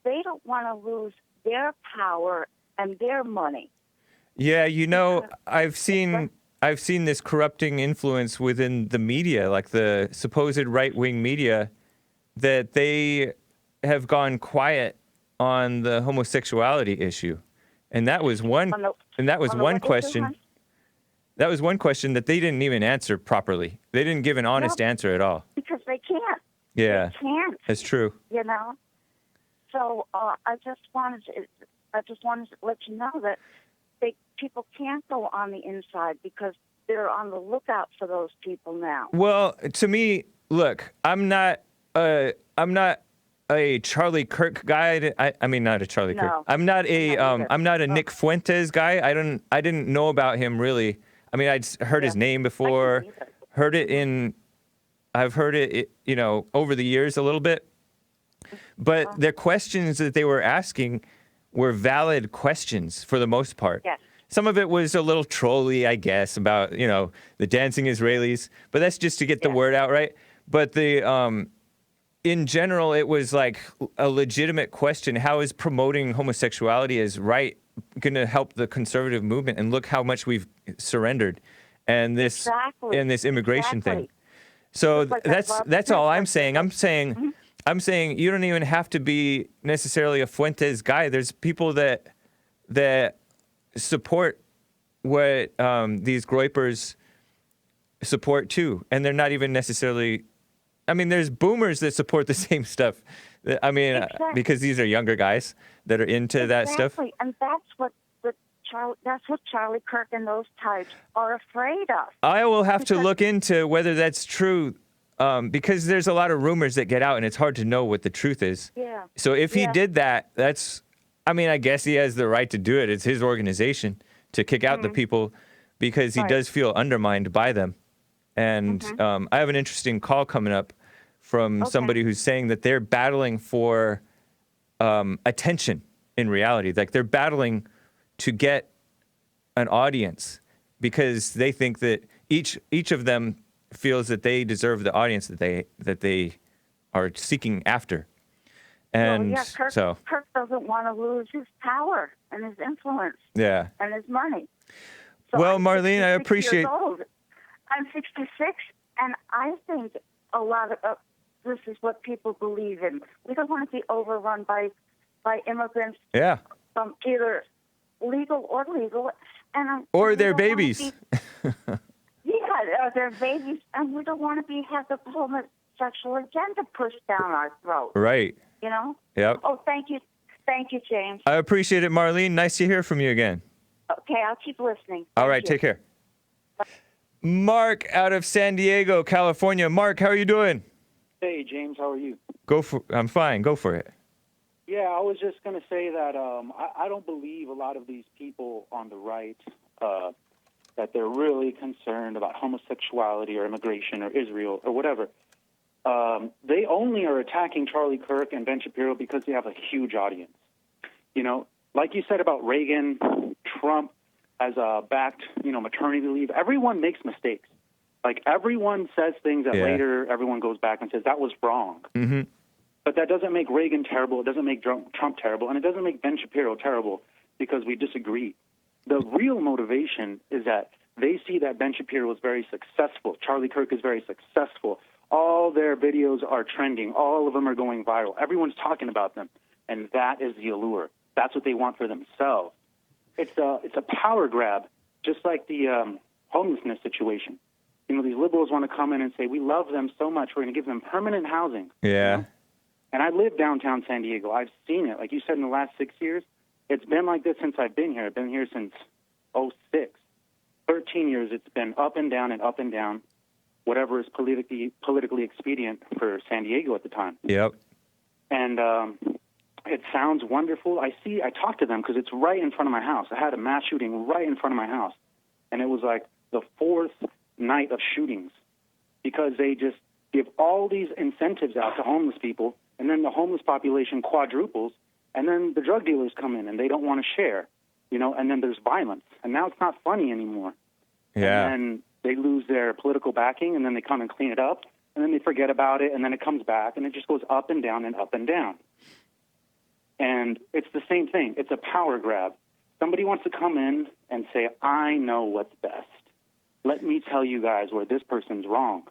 They don't want to lose their power and their money. Yeah, I've seen this corrupting influence within the media, like the supposed right-wing media, that they have gone quiet on the homosexuality issue, and that was one question. That was one question that they didn't even answer properly. They didn't give an honest answer at all. Because they can't. Yeah, they can't. That's true. So I just wanted to let you know that people can't go on the inside because they're on the lookout for those people now. Well, to me, look, I'm not a Charlie Kirk guy. I mean, not a Charlie Kirk. I'm not a Nick Fuentes guy. I didn't know about him really. I mean, I'd heard his name before. I've heard it, over the years a little bit. But the questions that they were asking were valid questions for the most part. Yes. Some of it was a little trolly, I guess, about, the dancing Israelis. But that's just to get the word out, right? But in general, it was like a legitimate question. How is promoting homosexuality as right going to help the conservative movement? And look how much we've surrendered. And this immigration thing. So that's all I'm saying. I'm saying you don't even have to be necessarily a Fuentes guy. There's people that support what these Groypers support too, and they're not even necessarily. I mean, there's boomers that support the same stuff. I mean, because these are younger guys that are into that stuff. And that's what Charlie Kirk and those types are afraid of. I will have to look into whether that's true. Because there's a lot of rumors that get out, and it's hard to know what the truth is. Yeah. So if he did that, I guess he has the right to do it. It's his organization to kick out the people because he does feel undermined by them. And I have an interesting call coming up from somebody who's saying that they're battling for attention in reality. Like they're battling to get an audience because they think that each of them feels that they deserve the audience that they are seeking after. And Kirk doesn't want to lose his power and his influence. Yeah. And his money. So well, Marlene, I appreciate. I'm 66, and I think a lot of this is what people believe in. We don't want to be overrun by immigrants. Yeah. Either legal or legal, or their babies. Yeah, they're babies, and we don't want to have the homosexual agenda pushed down our throat. Right. Yep. Oh, thank you Thank you, James. I appreciate it, Marlene. Nice to hear from you again. Okay, I'll keep listening. All right, take care. Mark out of San Diego, California. Mark, how are you doing? Hey, James, how are you? I'm fine. Go for it. Yeah, I was just going to say that I don't believe a lot of these people on the right that they're really concerned about homosexuality or immigration or Israel or whatever. They only are attacking Charlie Kirk and Ben Shapiro because they have a huge audience. You know, like you said about Reagan, Trump has backed, maternity leave. Everyone makes mistakes. Like, everyone says things that later everyone goes back and says, that was wrong. Mm-hmm. But that doesn't make Reagan terrible. It doesn't make Trump terrible. And it doesn't make Ben Shapiro terrible because we disagree. The real motivation is that they see that Ben Shapiro is very successful. Charlie Kirk is very successful. All their videos are trending. All of them are going viral. Everyone's talking about them. And that is the allure. That's what they want for themselves. It's a power grab, just like the homelessness situation. These liberals want to come in and say, we love them so much, we're going to give them permanent housing. Yeah. And I live downtown San Diego. I've seen it. Like you said, in the last 6 years, it's been like this since I've been here. I've been here since 2006. 13 years, it's been up and down and up and down, whatever is politically expedient for San Diego at the time. Yep. And it sounds wonderful. I talk to them because it's right in front of my house. I had a mass shooting right in front of my house. And it was like the fourth night of shootings because they just give all these incentives out to homeless people, and then the homeless population quadruples, and then the drug dealers come in and they don't want to share, and then there's violence. And now it's not funny anymore. Yeah. And then they lose their political backing, and then they come and clean it up, and then they forget about it, and then it comes back, and it just goes up and down and up and down. And it's the same thing. It's a power grab. Somebody wants to come in and say, I know what's best. Let me tell you guys where this person's wrong.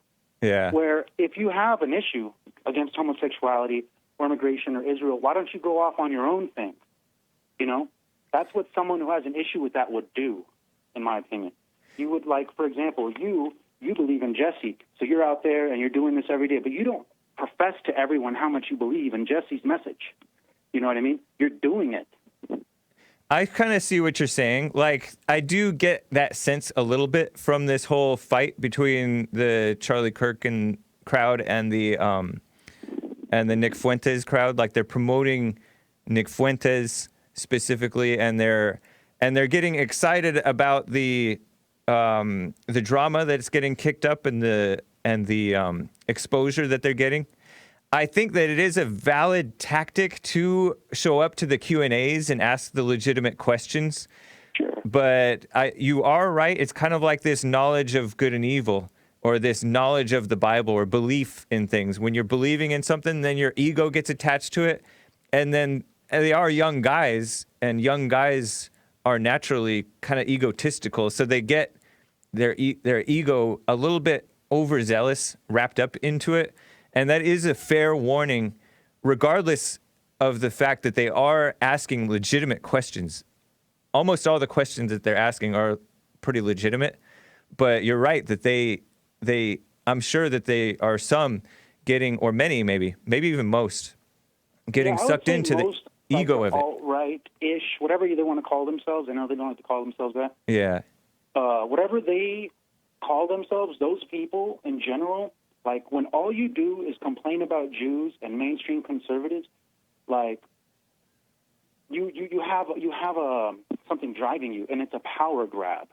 Yeah. Where if you have an issue against homosexuality or immigration or Israel, why don't you go off on your own thing? That's what someone who has an issue with that would do, in my opinion. You would, like, for example, you believe in Jesse, so you're out there and you're doing this every day, but you don't profess to everyone how much you believe in Jesse's message. You know what I mean? You're doing it. I kind of see what you're saying. Like, I do get that sense a little bit from this whole fight between the Charlie Kirk and crowd and the Nick Fuentes crowd. Like, they're promoting Nick Fuentes specifically, and they're getting excited about the drama that's getting kicked up and the exposure that they're getting. I think that it is a valid tactic to show up to the Q&As and ask the legitimate questions. Sure. But you are right. It's kind of like this knowledge of good and evil, or this knowledge of the Bible, or belief in things. When you're believing in something, then your ego gets attached to it. And then they are young guys, and young guys are naturally kind of egotistical. So they get their ego a little bit overzealous, wrapped up into it. And that is a fair warning, regardless of the fact that they are asking legitimate questions. Almost all the questions that they're asking are pretty legitimate. But you're right that I'm sure that they are some getting, or many maybe even most, getting sucked into the ego of it. Alt-right-ish, whatever they want to call themselves. I know they don't like to call themselves that. Yeah. Whatever they call themselves, those people in general, like, when all you do is complain about Jews and mainstream conservatives, like, you have something driving you, and it's a power grab.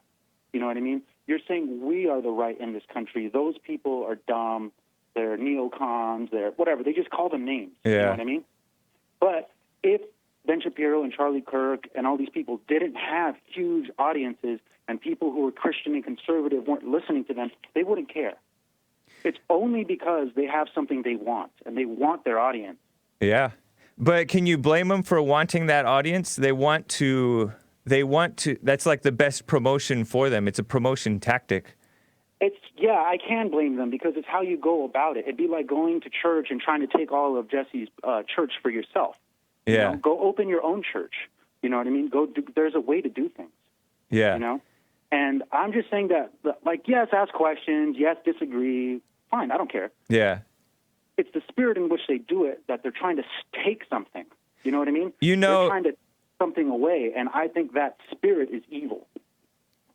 You know what I mean? You're saying we are the right in this country. Those people are dumb. They're neocons. They're whatever. They just call them names. Yeah. You know what I mean? But if Ben Shapiro and Charlie Kirk and all these people didn't have huge audiences, and people who were Christian and conservative weren't listening to them, they wouldn't care. It's only because they have something they want, and they want their audience. Yeah. But can you blame them for wanting that audience? They want to, that's like the best promotion for them. It's a promotion tactic. I can blame them because it's how you go about it. It'd be like going to church and trying to take all of Jesse's church for yourself. Yeah. Go open your own church. You know what I mean? There's a way to do things. Yeah. And I'm just saying that, like, yes, ask questions, yes, disagree. Fine, I don't care. Yeah. It's the spirit in which they do it that they're trying to take something. You know what I mean? You know, they're trying to take something away, and I think that spirit is evil.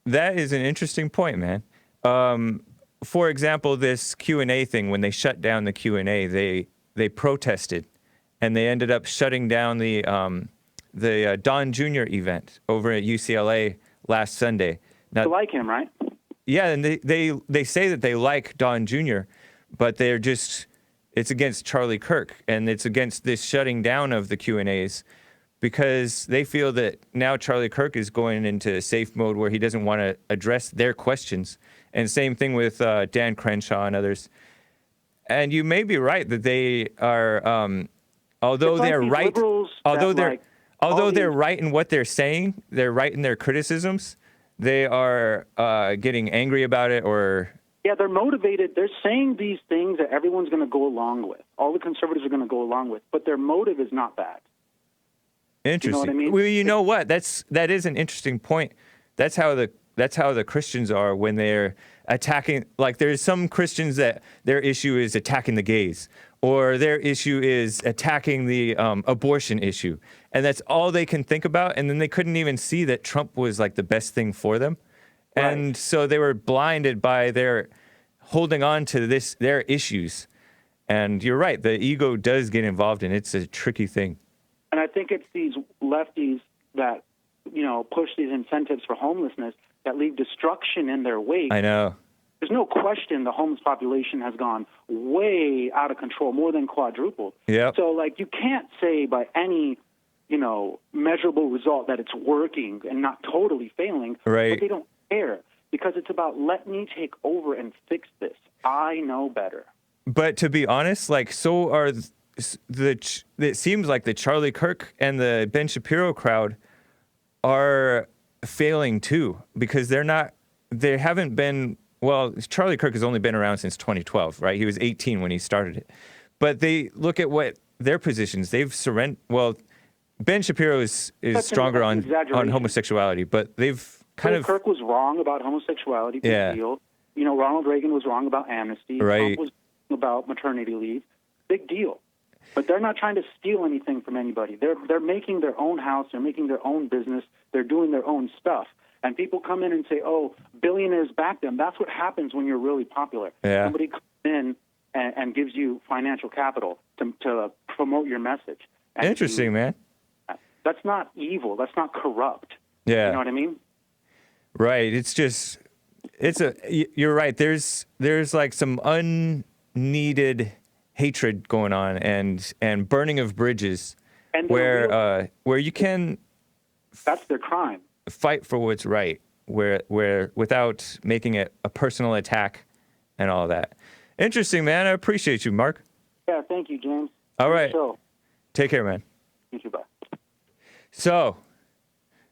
That is an interesting point, man. For example, this Q&A thing, when they shut down the Q&A, they protested, and they ended up shutting down the Don Jr. event over at UCLA last Sunday. Now, You like him, right? yeah, and they say that they like Don Jr., but it's against Charlie Kirk, and it's against this shutting down of the Q&As because they feel that now Charlie Kirk is going into safe mode where he doesn't want to address their questions. And same thing with Dan Crenshaw and others. And you may be right that they are, although It's like they're these right, liberals although that, they're like, although all they're these- right in what they're saying, they're right in their criticisms. They are getting angry about it, or Yeah, they're motivated. They're saying these things that everyone's going to go along with. All the conservatives are going to go along with, but their motive is not bad. interesting. You know what I mean? Well, you know what? That is an interesting point. That's how the Christians are when they're attacking. Like, there's some Christians that their issue is attacking the gays, or their issue is attacking the abortion issue, and that's all they can think about. And then they couldn't even see that Trump was like the best thing for them, Right. and so they were blinded by their holding on to their issues. And you're right, the ego does get involved, and it's a tricky thing. And I think it's these lefties that, push these incentives for homelessness that leave destruction in their wake. I know. There's no question the homeless population has gone way out of control, more than quadrupled. Yep. So, you can't say by any, measurable result that it's working and not totally failing. Right. But they don't care because it's about let me take over and fix this. I know better. But to be honest, so are it seems like the Charlie Kirk and the Ben Shapiro crowd are failing too, because they haven't been, well, Charlie Kirk has only been around since 2012, right? He was 18 when he started it. But they look at what their positions, they've surrendered. Well, Ben Shapiro is stronger on homosexuality, but they've kind of. Kirk was wrong about homosexuality. Big deal. Ronald Reagan was wrong about amnesty. Right. Trump was wrong about maternity leave. Big deal. But they're not trying to steal anything from anybody. They're making their own house. They're making their own business. They're doing their own stuff. And people come in and say, "Oh, billionaires back them." That's what happens when you're really popular. Yeah. Somebody comes in and gives you financial capital to promote your message. And Interesting, man. That's not evil. That's not corrupt. Yeah. You know what I mean? Right. It's just, you're right. There's like some unneeded hatred going on and burning of bridges, And where you can that's their crime. fight for what's right, where without making it a personal attack and all that. Interesting, man. I appreciate you, Mark. Yeah, thank you, James. All right. So, Take care, man. you too, bye. So,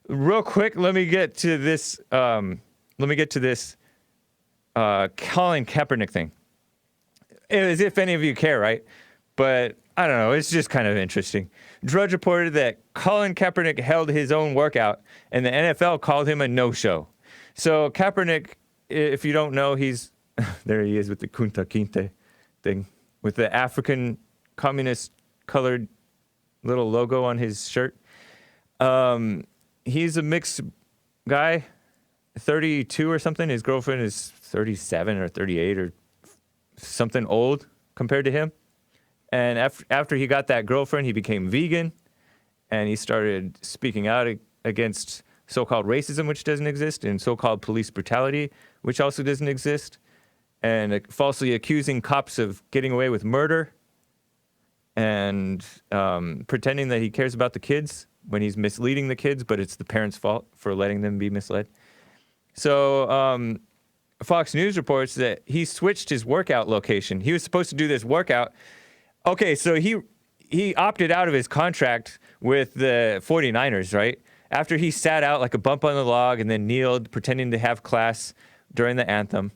real quick, let me get to this. Colin Kaepernick thing. As if any of you care, right? But I don't know. It's just kind of interesting. Drudge reported that Colin Kaepernick held his own workout, and the NFL called him a no-show. So Kaepernick, if you don't know, he's there. He is with the Kunta Kinte thing, with the African communist colored little logo on his shirt. He's a mixed guy, 32 or something. His girlfriend is 37 or 38 or something old compared to him. And after he got that girlfriend, he became vegan, and he started speaking out against so-called racism, which doesn't exist, and so-called police brutality, which also doesn't exist, and falsely accusing cops of getting away with murder, and pretending that he cares about the kids when he's misleading the kids, but it's the parents' fault for letting them be misled. So Fox News reports that he switched his workout location. He was supposed to do this workout. Okay, so he opted out of his contract with the 49ers, right? After he sat out like a bump on the log and then kneeled, pretending to have class during the anthem,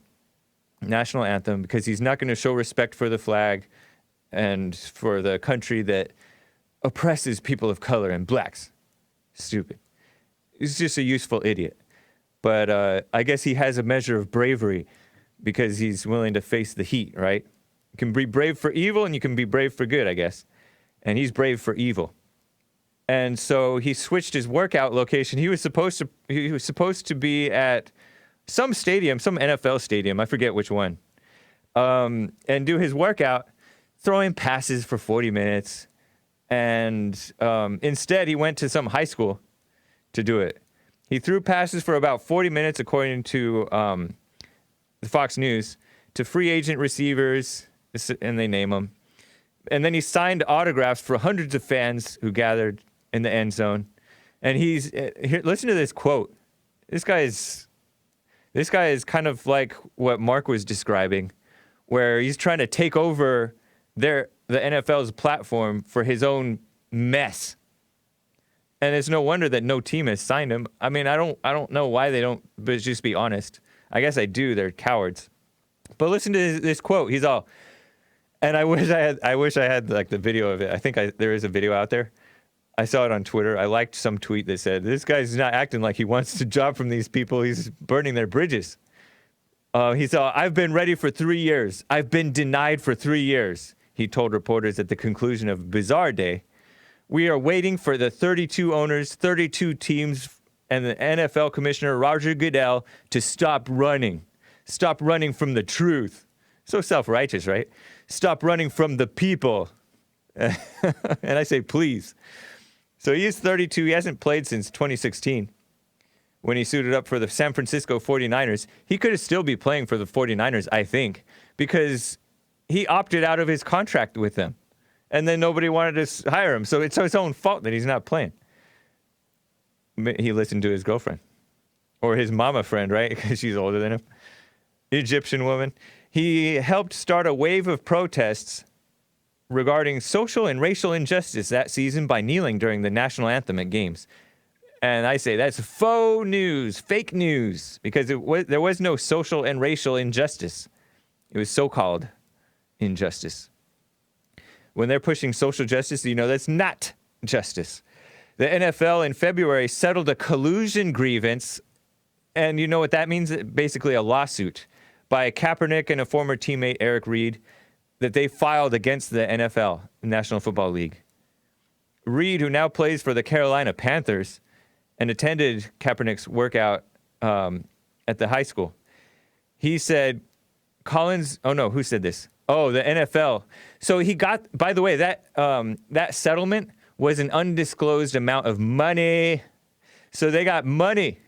national anthem, because he's not going to show respect for the flag and for the country that oppresses people of color and blacks. Stupid. He's just a useful idiot. But I guess he has a measure of bravery because he's willing to face the heat, right? You can be brave for evil and you can be brave for good, I guess. And he's brave for evil. And so he switched his workout location. He was supposed to be at some stadium, some NFL stadium, I forget which one, and do his workout, throwing passes for 40 minutes. And instead, he went to some high school to do it. He threw passes for about 40 minutes, according to the Fox News, to free agent receivers, and they name them. And then he signed autographs for hundreds of fans who gathered in the end zone. And he's here, listen to this quote. This guy is kind of like what Mark was describing, where he's trying to take over the NFL's platform for his own mess. And it's no wonder that no team has signed him. I mean, I don't know why they don't, but just be honest. I guess I do. They're cowards. But listen to this quote. He's all, and I wish I had like the video of it. I think there is a video out there. I saw it on Twitter. I liked some tweet that said, this guy's not acting like he wants to job from these people. He's burning their bridges. He said, I've been ready for 3 years. I've been denied for 3 years, he told reporters at the conclusion of Bizarre Day. We are waiting for the 32 owners, 32 teams, and the NFL commissioner, Roger Goodell, to stop running. Stop running from the truth. So self-righteous, right? Stop running from the people. And I say, please. So he is 32. He hasn't played since 2016 when he suited up for the San Francisco 49ers. He could still be playing for the 49ers, I think, because he opted out of his contract with them. And then nobody wanted to hire him. So it's his own fault that he's not playing. He listened to his girlfriend. Or his mama friend, right? Because she's older than him. Egyptian woman. He helped start a wave of protests regarding social and racial injustice that season by kneeling during the national anthem at games. And I say that's faux news, fake news, because there was no social and racial injustice. It was so-called injustice. When they're pushing social justice, you know that's not justice. The NFL in February settled a collusion grievance, and you know what that means? Basically a lawsuit by Kaepernick and a former teammate, Eric Reed, that they filed against the NFL, National Football League. Reed, who now plays for the Carolina Panthers and attended Kaepernick's workout at the high school, he said, who said this? Oh, the NFL. So he got, by the way, that settlement was an undisclosed amount of money. So they got money.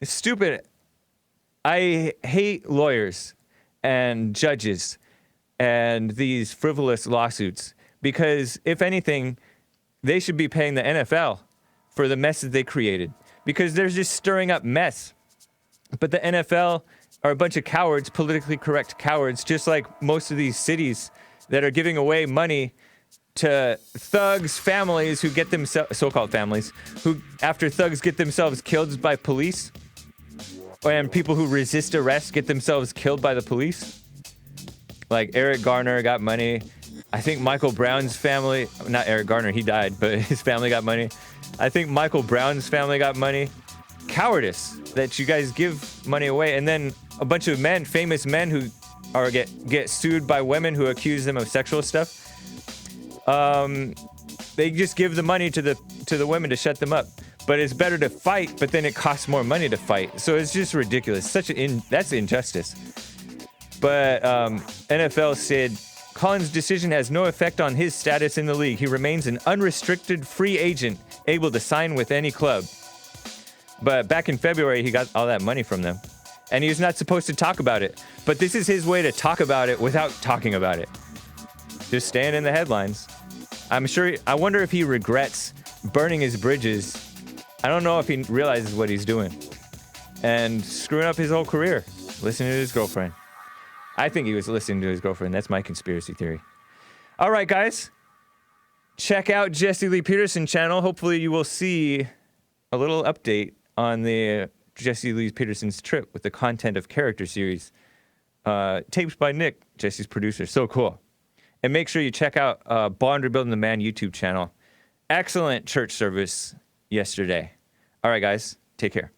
It's stupid. I hate lawyers and judges and these frivolous lawsuits because, if anything, they should be paying the NFL for the mess that they created because they're just stirring up mess. But the NFL are a bunch of cowards, politically correct cowards, just like most of these cities that are giving away money to thugs, families who get themselves, so-called families, who after thugs get themselves killed by police, and people who resist arrest get themselves killed by the police. Like Eric Garner got money. I think Michael Brown's family, not Eric Garner, he died, but his family got money. I think Michael Brown's family got money. Cowardice that you guys give money away, and then a bunch of men, famous men who are get sued by women who accuse them of sexual stuff. They just give the money to the women to shut them up. But it's better to fight, but then it costs more money to fight. So it's just ridiculous. That's injustice. But NFL said Colin's decision has no effect on his status in the league. He remains an unrestricted free agent, able to sign with any club. But back in February, he got all that money from them. And he was not supposed to talk about it. But this is his way to talk about it without talking about it. Just staying in the headlines. I wonder if he regrets burning his bridges. I don't know if he realizes what he's doing. And screwing up his whole career. Listening to his girlfriend. I think he was listening to his girlfriend. That's my conspiracy theory. All right, guys. Check out Jesse Lee Peterson channel. Hopefully you will see a little update on the Jesse Lee Peterson's trip with the content of character series. Taped by Nick, Jesse's producer. So cool. And make sure you check out Bond Rebuilding the Man YouTube channel. Excellent church service yesterday. All right, guys. Take care.